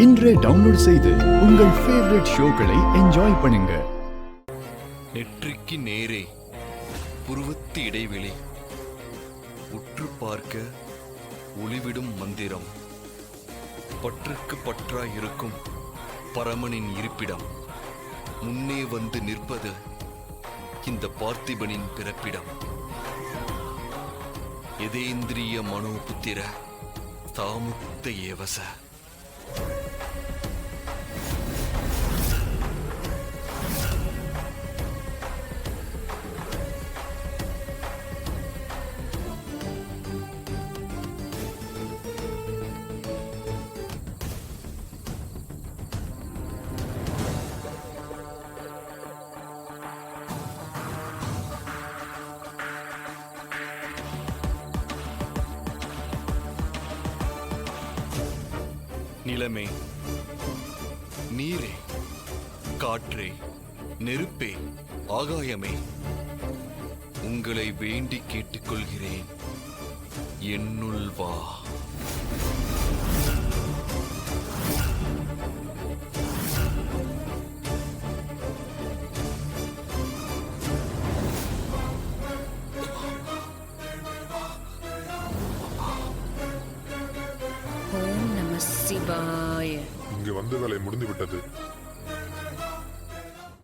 இன்றே டவுன்லோட் செய்து உங்கள் ஃபேவரட் ஷோக்களை என்ஜாய் பண்ணுங்க. நெற்றிக்கு நேரே புருவத்து இடைவெளி, உற்று பார்க்க ஒளிவிடும் மந்திரம், பற்றுக்கு பற்றாயிருக்கும் பரமனின் இருப்பிடம், முன்னே வந்து நிற்பது இந்த பார்த்திபனின் பிறப்பிடம். எதேந்திரிய மனோபுத்திர தாமுக்த ஏவச. நிலமே, நீரே, காற்றே, நெருப்பே, ஆகாயமே, உங்களை வேண்டி கேட்டுக்கொள்கிறேன், என்னுள் வா. ஓம் நம சிவாய. இங்கு வந்த வேலை முடிந்து விட்டது.